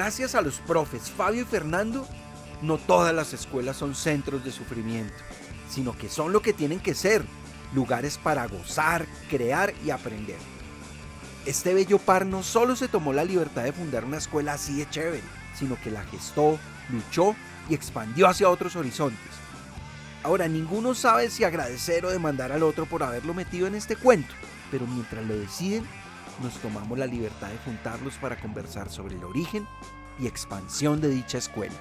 gracias a los profes Fabio y Fernando, no todas las escuelas son centros de sufrimiento, sino que son lo que tienen que ser, lugares para gozar, crear y aprender. Este bello par no solo se tomó la libertad de fundar una escuela así de chévere, sino que la gestó, luchó y expandió hacia otros horizontes. Ahora, ninguno sabe si agradecer o demandar al otro por haberlo metido en este cuento, pero mientras lo deciden, nos tomamos la libertad de juntarlos para conversar sobre el origen y expansión de dicha escuela.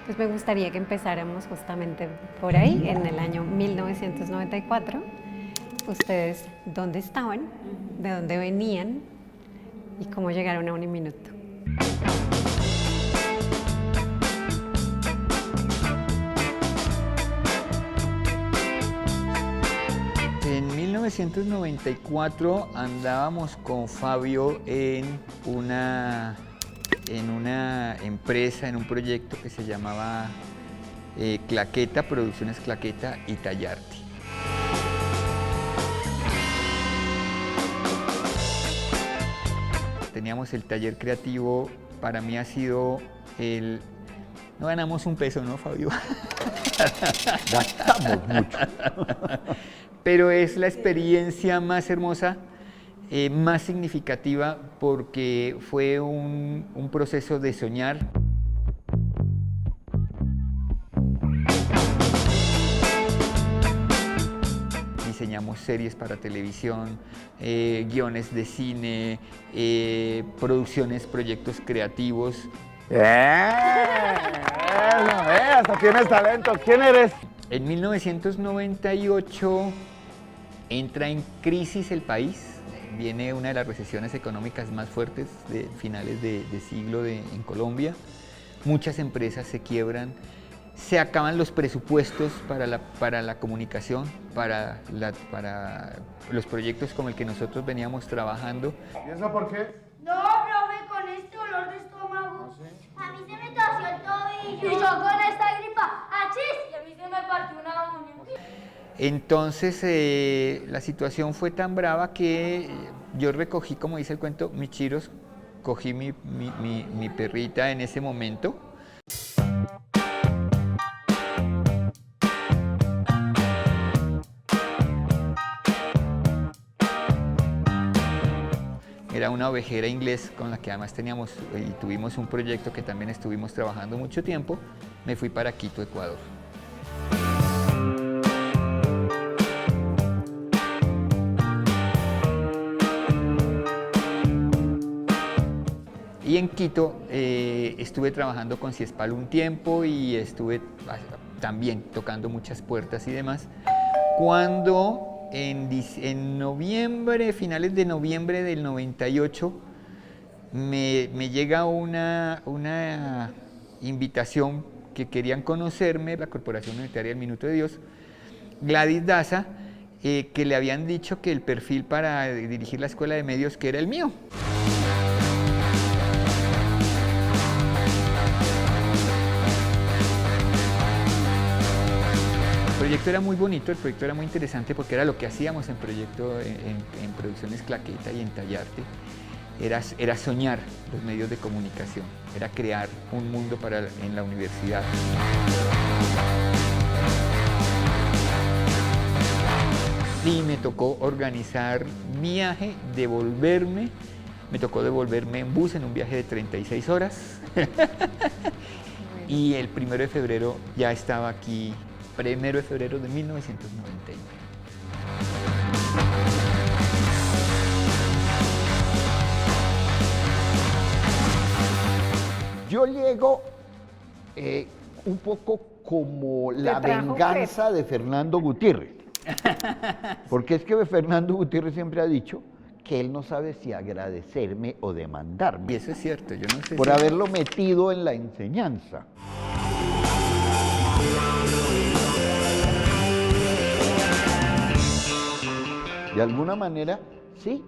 Pues me gustaría que empezáramos justamente por ahí, en el año 1994. Ustedes, ¿dónde estaban? ¿De dónde venían? ¿Y cómo llegaron a Uniminuto? En 1994 andábamos con Fabio en una empresa, en un proyecto que se llamaba Claqueta, Producciones Claqueta y Tallarte. Teníamos el taller creativo, para mí ha sido el... No ganamos un peso, ¿no, Fabio? Gastamos mucho. Pero es la experiencia más hermosa, más significativa, porque fue un proceso de soñar. Diseñamos series para televisión, guiones de cine, producciones, proyectos creativos. Hasta tienes talento. ¿Quién eres? En 1998 entra en crisis el país. Viene una de las recesiones económicas más fuertes de finales de siglo en Colombia. Muchas empresas se quiebran, se acaban los presupuestos para la comunicación, para los proyectos como el que nosotros veníamos trabajando. ¿Y eso por qué? No, profe, con este dolor de estómago. ¿Sí? A mí se me torció el tobillo. Y yo con esta gripa, ¡achis! Y a mí se me partió una uña. Entonces la situación fue tan brava que yo recogí, como dice el cuento, mis chiros, cogí mi perrita en ese momento. Era una ovejera inglés con la que además teníamos y tuvimos un proyecto que también estuvimos trabajando mucho tiempo. Me fui para Quito, Ecuador. Y en Quito estuve trabajando con Ciespal un tiempo y estuve también tocando muchas puertas y demás. Cuando en noviembre, finales de noviembre del 98, me llega una invitación que querían conocerme, la Corporación Unitaria del Minuto de Dios, Gladys Daza, que le habían dicho que el perfil para dirigir la Escuela de Medios que era el mío. El proyecto era muy bonito, el proyecto era muy interesante porque era lo que hacíamos en Producciones Claqueta y en Tallarte. Era soñar los medios de comunicación, era crear un mundo en la universidad. Y me tocó organizar viaje, me tocó devolverme en bus en un viaje de 36 horas. Y el 1 de febrero ya estaba aquí. 1 de febrero de 1999. Yo llego un poco como la venganza de Fernando Gutiérrez. Porque es que Fernando Gutiérrez siempre ha dicho que él no sabe si agradecerme o demandarme. Y eso es cierto, yo no sé por haberlo metido en la enseñanza. De alguna manera, sí,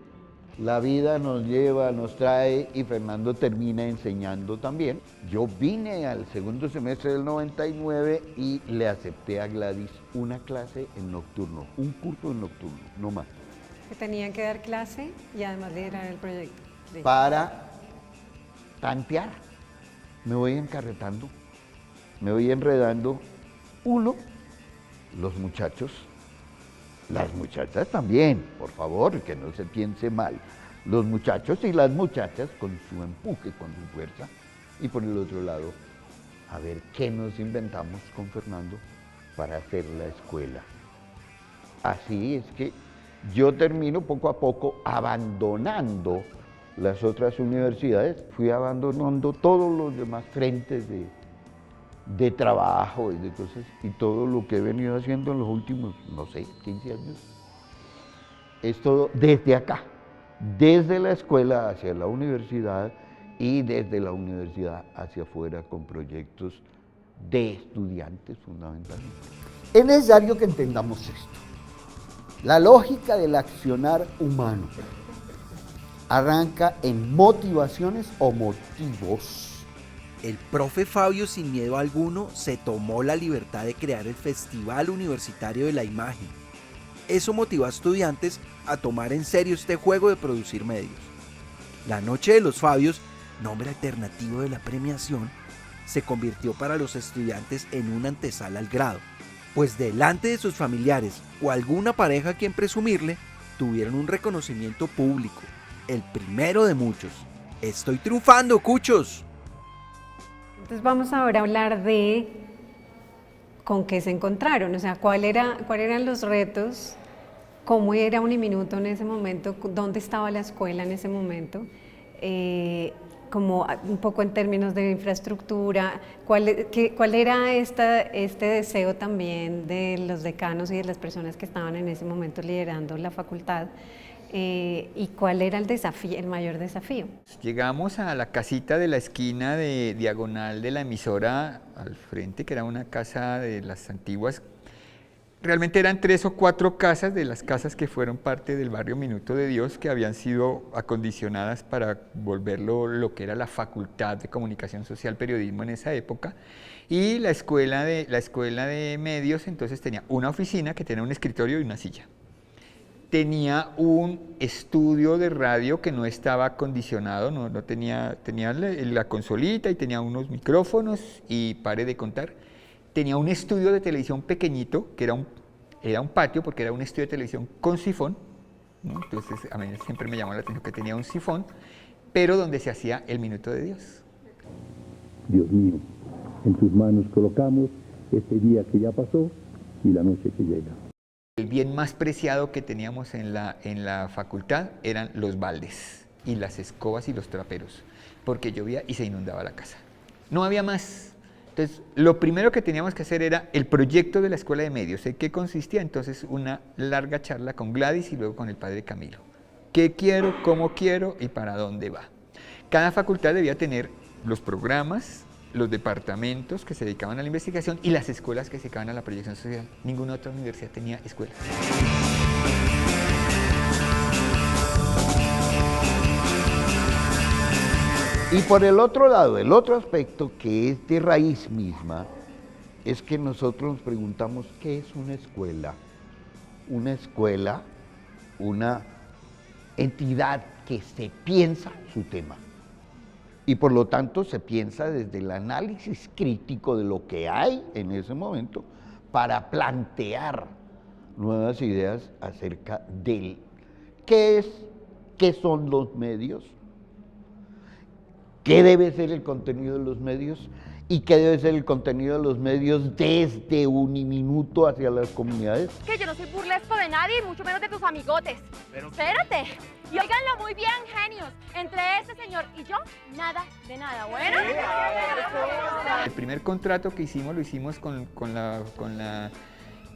La vida nos lleva, nos trae y Fernando termina enseñando también. Yo vine al segundo semestre del 99 y le acepté a Gladys una clase en nocturno, un curso en nocturno, no más. Que tenían que dar clase y además liderar el proyecto. Sí. Para tantear. Me voy encarretando, me voy enredando. Uno, los muchachos, las muchachas también, por favor, que no se piense mal. Los muchachos y las muchachas con su empuje, con su fuerza. Y por el otro lado, a ver qué nos inventamos con Fernando para hacer la escuela. Así es que yo termino poco a poco abandonando las otras universidades. Fui abandonando todos los demás frentes de trabajo y de cosas, y todo lo que he venido haciendo en los últimos, no sé, 15 años, es todo desde acá, desde la escuela hacia la universidad y desde la universidad hacia afuera con proyectos de estudiantes fundamentalmente. Es necesario que entendamos esto. La lógica del accionar humano arranca en motivaciones o motivos. El profe Fabio, sin miedo alguno, se tomó la libertad de crear el Festival Universitario de la Imagen. Eso motivó a estudiantes a tomar en serio este juego de producir medios. La Noche de los Fabios, nombre alternativo de la premiación, se convirtió para los estudiantes en una antesala al grado, pues delante de sus familiares o alguna pareja a quien presumirle, tuvieron un reconocimiento público, el primero de muchos. ¡Estoy triunfando, cuchos! Entonces vamos ahora a hablar de con qué se encontraron, o sea, cuáles eran los retos, cómo era Uniminuto en ese momento, dónde estaba la escuela en ese momento, como un poco en términos de infraestructura, cuál era este deseo también de los decanos y de las personas que estaban en ese momento liderando la facultad. ¿Y cuál era el desafío, el mayor desafío? Llegamos a la casita de la esquina de diagonal de la emisora al frente, que era una casa de las antiguas. Realmente eran 3 o 4 casas de las casas que fueron parte del barrio Minuto de Dios, que habían sido acondicionadas para volverlo lo que era la Facultad de Comunicación Social Periodismo en esa época. Y la escuela de medios entonces tenía una oficina que tenía un escritorio y una silla. Tenía un estudio de radio que no estaba acondicionado, no tenía la consolita y tenía unos micrófonos y pare de contar. Tenía un estudio de televisión pequeñito, que era un patio, porque era un estudio de televisión con sifón, ¿no? Entonces a mí siempre me llamó la atención que tenía un sifón, pero donde se hacía el Minuto de Dios. Dios mío, en tus manos colocamos este día que ya pasó y la noche que llega. El bien más preciado que teníamos en la facultad eran los baldes y las escobas y los traperos, porque llovía y se inundaba la casa. No había más. Entonces, lo primero que teníamos que hacer era el proyecto de la Escuela de Medios. ¿En qué consistía? Entonces, una larga charla con Gladys y luego con el padre Camilo. ¿Qué quiero, cómo quiero y para dónde va? Cada facultad debía tener los programas, los departamentos que se dedicaban a la investigación y las escuelas que se dedicaban a la proyección social. Ninguna otra universidad tenía escuelas. Y por el otro lado, el otro aspecto que es de raíz misma, es que nosotros nos preguntamos ¿qué es una escuela? Una escuela, una entidad que se piensa su tema. Y por lo tanto se piensa desde el análisis crítico de lo que hay en ese momento para plantear nuevas ideas acerca de qué son los medios, qué debe ser el contenido de los medios y qué debe ser el contenido de los medios desde Uniminuto hacia las comunidades. Que yo no soy burlesco de nadie, mucho menos de tus amigotes. Pero espérate. Y óiganlo muy bien, genios. Entre este señor y yo, nada de nada, ¿bueno? El primer contrato que hicimos lo hicimos con la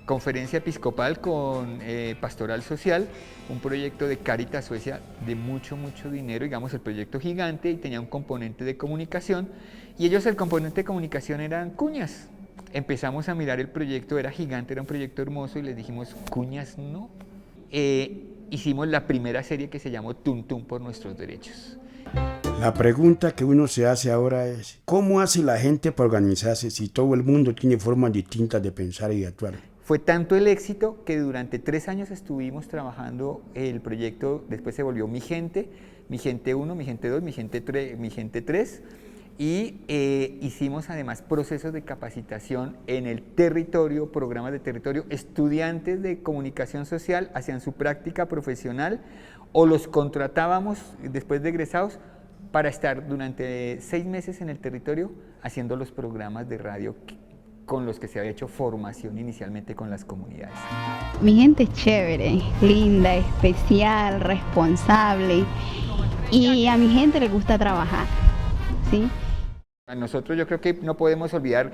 Conferencia Episcopal, con Pastoral Social, un proyecto de Cáritas Suecia de mucho dinero, digamos el proyecto gigante, y tenía un componente de comunicación, y ellos el componente de comunicación eran cuñas. Empezamos a mirar el proyecto, era gigante, era un proyecto hermoso, y les dijimos, cuñas no. hicimos la primera serie que se llamó Tum Tum por nuestros derechos. La pregunta que uno se hace ahora es, ¿cómo hace la gente para organizarse si todo el mundo tiene formas distintas de pensar y de actuar? Fue tanto el éxito que durante 3 años estuvimos trabajando el proyecto, después se volvió Mi Gente 1, Mi Gente 2, Mi Gente 3, y hicimos además procesos de capacitación en el territorio, programas de territorio, estudiantes de comunicación social hacían su práctica profesional o los contratábamos después de egresados para estar durante 6 meses en el territorio haciendo los programas de radio con los que se había hecho formación inicialmente con las comunidades. Mi gente es chévere, linda, especial, responsable y a mi gente le gusta trabajar, ¿sí? A nosotros yo creo que no podemos olvidar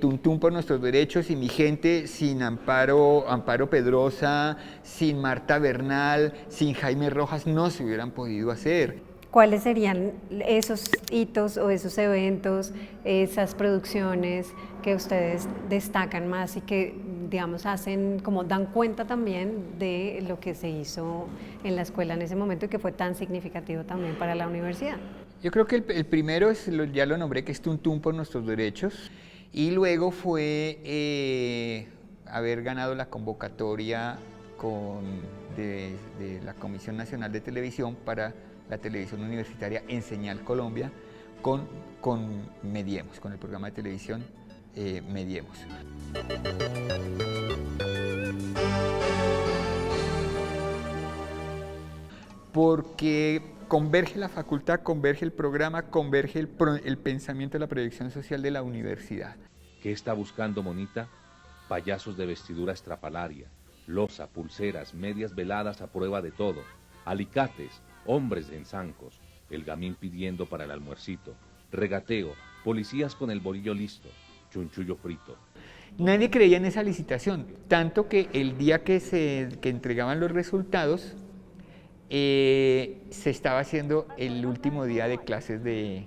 Tum Tum por nuestros derechos y Mi Gente sin Amparo Pedrosa, sin Marta Bernal, sin Jaime Rojas no se hubieran podido hacer. ¿Cuáles serían esos hitos o esos eventos, esas producciones que ustedes destacan más y que, digamos, hacen, como dan cuenta también de lo que se hizo en la escuela en ese momento y que fue tan significativo también para la universidad? Yo creo que el primero, ya lo nombré, que es Tum Tum por nuestros derechos, y luego fue haber ganado la convocatoria de la Comisión Nacional de Televisión para la televisión universitaria en Señal Colombia con Mediemos, con el programa de televisión Mediemos. Porque converge la facultad, converge el programa, converge el pensamiento de la proyección social de la universidad. ¿Qué está buscando Monita? Payasos de vestidura estrafalaria, loza, pulseras, medias veladas a prueba de todo, alicates, hombres en zancos, el gamín pidiendo para el almuercito, regateo, policías con el bolillo listo, chunchullo frito. Nadie creía en esa licitación, tanto que el día que entregaban los resultados, se estaba haciendo el último día de clases de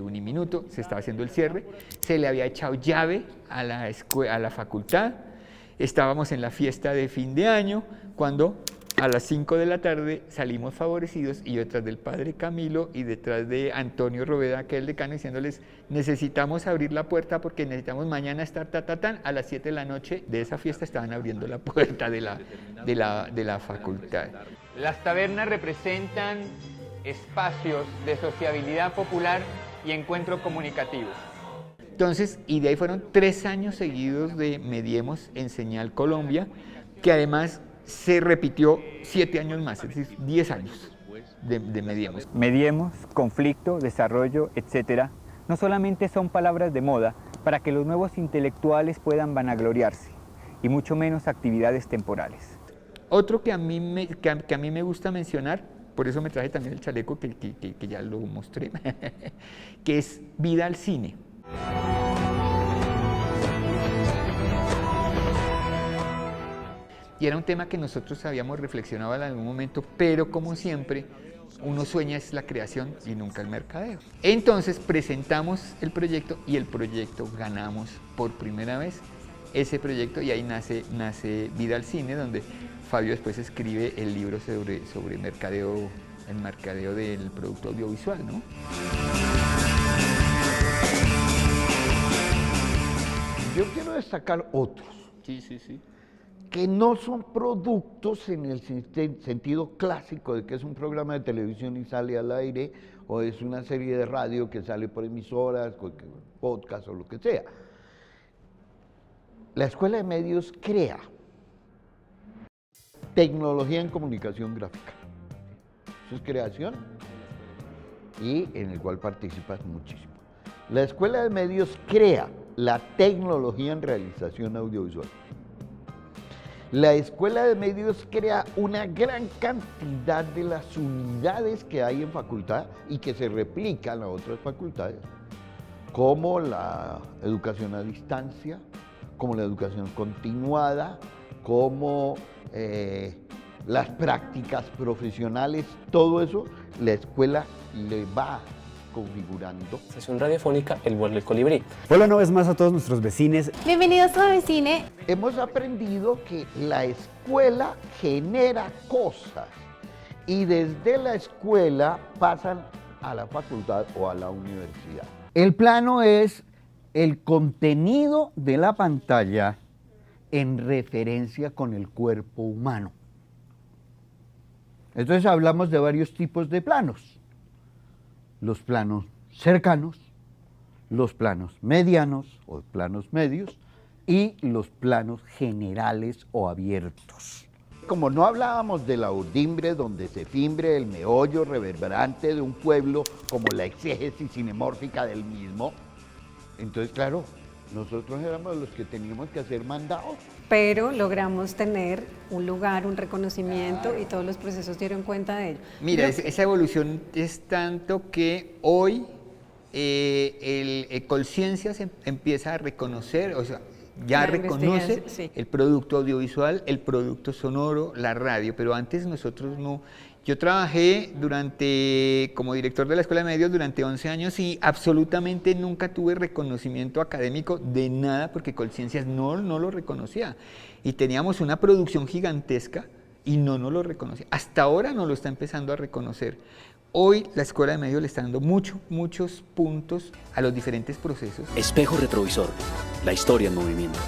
Uniminuto, se estaba haciendo el cierre, se le había echado llave a la facultad, estábamos en la fiesta de fin de año, cuando a las 5 de la tarde salimos favorecidos y yo detrás del padre Camilo y detrás de Antonio Roveda, que es el decano, diciéndoles necesitamos abrir la puerta porque necesitamos mañana estar a las 7 de la noche de esa fiesta estaban abriendo la puerta de la facultad. Las tabernas representan espacios de sociabilidad popular y encuentro comunicativo. Entonces, y de ahí fueron 3 años seguidos de Mediemos en Señal Colombia, que además se repitió 7 años más, es decir, 10 años de Mediemos. Mediemos, conflicto, desarrollo, etc. no solamente son palabras de moda para que los nuevos intelectuales puedan vanagloriarse, y mucho menos actividades temporales. Otro que a mí me gusta mencionar, por eso me traje también el chaleco que ya lo mostré, que es Vida al Cine. Y era un tema que nosotros habíamos reflexionado en algún momento, pero como siempre, uno sueña es la creación y nunca el mercadeo. Entonces presentamos el proyecto y el proyecto ganamos por primera vez ese proyecto y ahí nace Vida al Cine, donde Fabio después escribe el libro sobre mercadeo, el mercadeo del producto audiovisual, ¿no? Yo quiero destacar otros. Sí. Que no son productos en el sentido clásico de que es un programa de televisión y sale al aire, o es una serie de radio que sale por emisoras, podcast o lo que sea. La Escuela de Medios crea tecnología en comunicación gráfica. Eso es creación y en el cual participas muchísimo. La Escuela de Medios crea la tecnología en realización audiovisual. La Escuela de Medios crea una gran cantidad de las unidades que hay en facultad y que se replican a otras facultades, como la educación a distancia, como la educación continuada, como las prácticas profesionales, todo eso la escuela le va configurando. Estación radiofónica El Vuelo del Colibrí. Hola una vez más a todos nuestros vecines. Bienvenidos a Vecine. Hemos aprendido que la escuela genera cosas y desde la escuela pasan a la facultad o a la universidad. El plano es el contenido de la pantalla en referencia con el cuerpo humano. Entonces hablamos de varios tipos de planos. Los planos cercanos, los planos medianos o planos medios y los planos generales o abiertos. Como no hablábamos de la urdimbre donde se fimbre el meollo reverberante de un pueblo como la exégesis cinemórfica del mismo, entonces claro, nosotros éramos los que teníamos que hacer mandados. Pero logramos tener un lugar, un reconocimiento y todos los procesos dieron cuenta de ello. Mira, esa evolución es tanto que hoy Colciencia se empieza a reconocer, o sea, ya reconoce el producto audiovisual, el producto sonoro, la radio, pero antes nosotros no. Yo trabajé como director de la Escuela de Medios durante 11 años y absolutamente nunca tuve reconocimiento académico de nada porque Colciencias no lo reconocía. Y teníamos una producción gigantesca y no nos lo reconocía. Hasta ahora no lo está empezando a reconocer. Hoy la Escuela de Medios le está dando muchos puntos a los diferentes procesos. Espejo retrovisor, la historia en movimiento.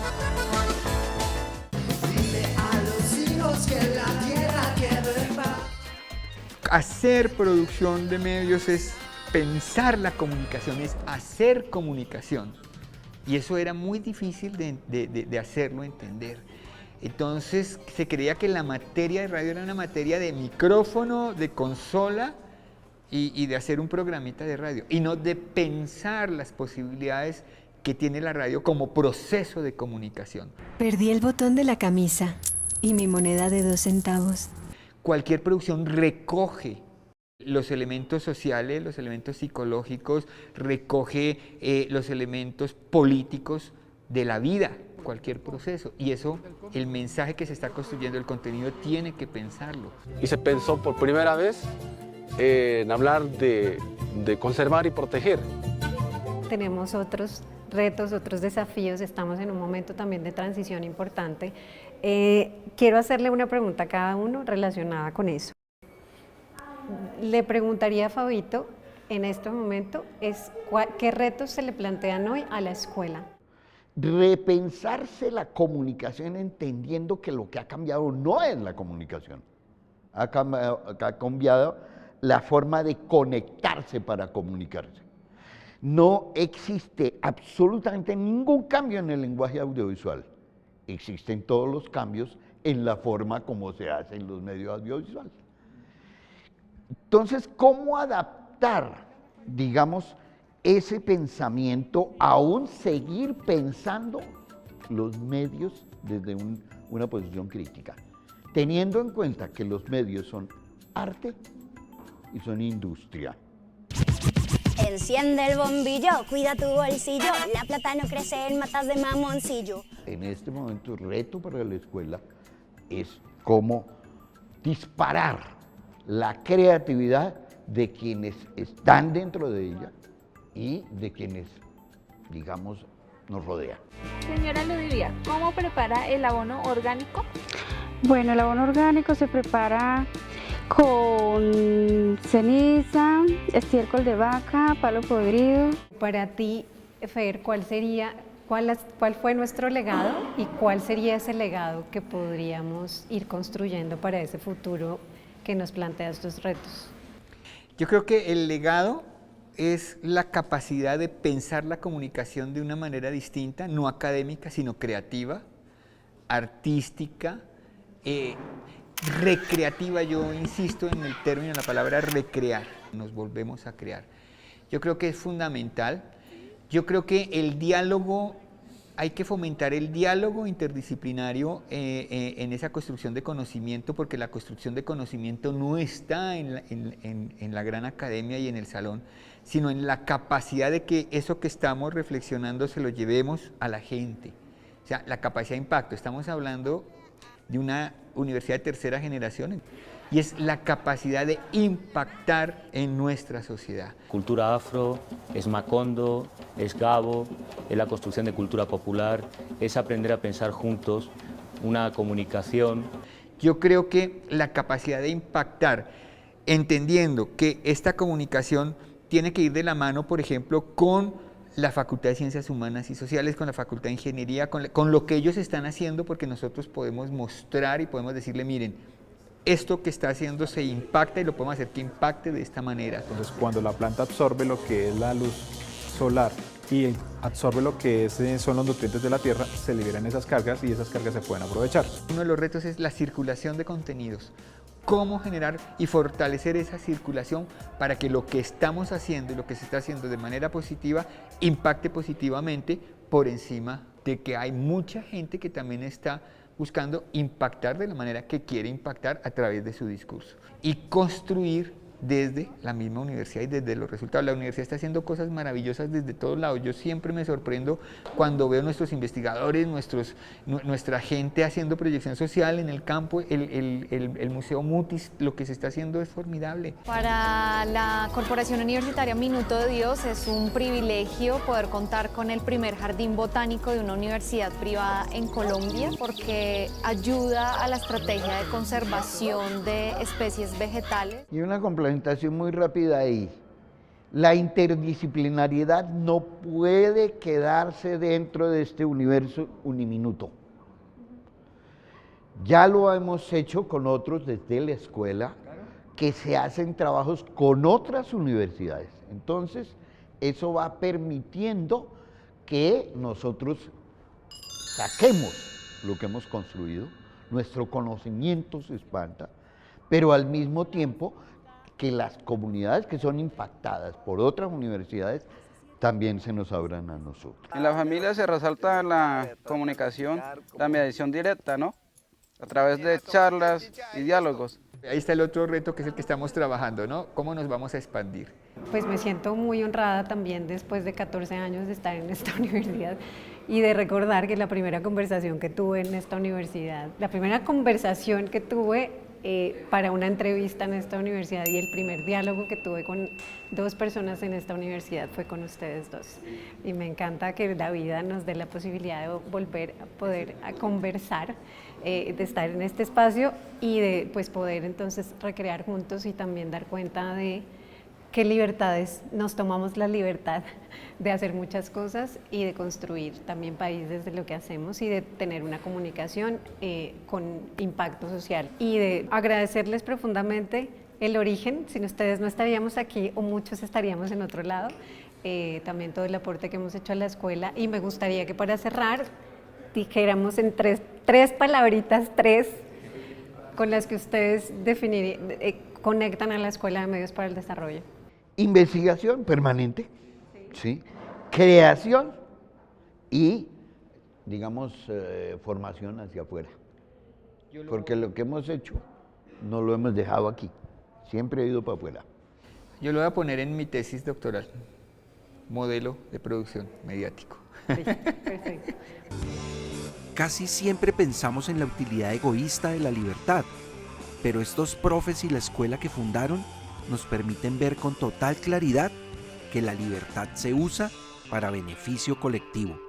Hacer producción de medios es pensar la comunicación, es hacer comunicación. Y eso era muy difícil de hacerlo entender. Entonces se creía que la materia de radio era una materia de micrófono, de consola y de hacer un programita de radio. Y no de pensar las posibilidades que tiene la radio como proceso de comunicación. Perdí el botón de la camisa y mi moneda de 2 centavos. Cualquier producción recoge los elementos sociales, los elementos psicológicos, recoge los elementos políticos de la vida, cualquier proceso. Y eso, el mensaje que se está construyendo, el contenido, tiene que pensarlo. Y se pensó por primera vez en hablar de conservar y proteger. Tenemos otros retos, otros desafíos, estamos en un momento también de transición importante. Quiero hacerle una pregunta a cada uno relacionada con eso. Le preguntaría a Fabito, en este momento, ¿qué retos se le plantean hoy a la escuela? Repensarse la comunicación entendiendo que lo que ha cambiado no es la comunicación, ha cambiado la forma de conectarse para comunicarse. No existe absolutamente ningún cambio en el lenguaje audiovisual. Existen todos los cambios en la forma como se hacen los medios audiovisuales. Entonces, ¿cómo adaptar, digamos, ese pensamiento a aún seguir pensando los medios desde una posición crítica? Teniendo en cuenta que los medios son arte y son industria. Enciende el bombillo, cuida tu bolsillo, la plata no crece en matas de mamoncillo. En este momento el reto para la escuela es cómo disparar la creatividad de quienes están dentro de ella y de quienes, digamos, nos rodean. Señora Ludivia, ¿cómo prepara el abono orgánico? Bueno, el abono orgánico se prepara con ceniza, estiércol de vaca, palo podrido. Para ti, Fer, ¿cuál fue nuestro legado y cuál sería ese legado que podríamos ir construyendo para ese futuro que nos plantea estos retos? Yo creo que el legado es la capacidad de pensar la comunicación de una manera distinta, no académica, sino creativa, artística, recreativa. Yo insisto en el término, la palabra recrear, nos volvemos a crear. Yo creo que es fundamental. Yo creo que el diálogo, hay que fomentar el diálogo interdisciplinario en esa construcción de conocimiento, porque la construcción de conocimiento no está en la gran academia y en el salón, sino en la capacidad de que eso que estamos reflexionando se lo llevemos a la gente. O sea, la capacidad de impacto. Estamos hablando de una universidad de tercera generación, y es la capacidad de impactar en nuestra sociedad. Cultura afro, es Macondo, es Gabo, es la construcción de cultura popular, es aprender a pensar juntos, una comunicación. Yo creo que la capacidad de impactar, entendiendo que esta comunicación tiene que ir de la mano, por ejemplo, con la Facultad de Ciencias Humanas y Sociales, con la Facultad de Ingeniería, con lo que ellos están haciendo, porque nosotros podemos mostrar y podemos decirle, miren, esto que está haciendo se impacta y lo podemos hacer que impacte de esta manera. Entonces, cuando la planta absorbe lo que es la luz solar y absorbe lo que son los nutrientes de la tierra, se liberan esas cargas y esas cargas se pueden aprovechar. Uno de los retos es la circulación de contenidos. Cómo generar y fortalecer esa circulación para que lo que estamos haciendo y lo que se está haciendo de manera positiva impacte positivamente por encima de que hay mucha gente que también está buscando impactar de la manera que quiere impactar a través de su discurso y construir desde la misma universidad y desde los resultados. La universidad está haciendo cosas maravillosas desde todos lados. Yo siempre me sorprendo cuando veo nuestros investigadores, nuestra gente haciendo proyección social en el campo, el Museo Mutis, lo que se está haciendo es formidable. Para la Corporación Universitaria Minuto de Dios es un privilegio poder contar con el primer jardín botánico de una universidad privada en Colombia, porque ayuda a la estrategia de conservación de especies vegetales. Y una complementación muy rápida ahí. La interdisciplinariedad no puede quedarse dentro de este universo uniminuto. Ya lo hemos hecho con otros desde la escuela, que se hacen trabajos con otras universidades. Entonces, eso va permitiendo que nosotros saquemos lo que hemos construido, nuestro conocimiento se expanda, pero al mismo tiempo que las comunidades que son impactadas por otras universidades también se nos abran a nosotros. En la familia se resalta la comunicación, la mediación directa, ¿no? A través de charlas y diálogos. Ahí está el otro reto que es el que estamos trabajando, ¿no? ¿Cómo nos vamos a expandir? Pues me siento muy honrada también después de 14 años de estar en esta universidad y de recordar que la primera conversación que tuve en esta universidad, la primera conversación que tuve para una entrevista en esta universidad y el primer diálogo que tuve con dos personas en esta universidad fue con ustedes dos. Y me encanta que la vida nos dé la posibilidad de volver a poder conversar, de estar en este espacio y de pues, poder entonces recrear juntos y también dar cuenta de qué libertades, nos tomamos la libertad de hacer muchas cosas y de construir también país desde lo que hacemos y de tener una comunicación con impacto social y de agradecerles profundamente el origen. Sin ustedes no estaríamos aquí o muchos estaríamos en otro lado, también todo el aporte que hemos hecho a la escuela, y me gustaría que para cerrar dijéramos en tres palabritas, con las que ustedes conectan a la Escuela de Medios para el Desarrollo. Investigación permanente, ¿sí? Creación y, digamos, formación hacia afuera. Porque lo que hemos hecho no lo hemos dejado aquí, siempre he ido para afuera. Yo lo voy a poner en mi tesis doctoral, modelo de producción mediático. Perfecto. Casi siempre pensamos en la utilidad egoísta de la libertad, pero estos profes y la escuela que fundaron nos permiten ver con total claridad que la libertad se usa para beneficio colectivo.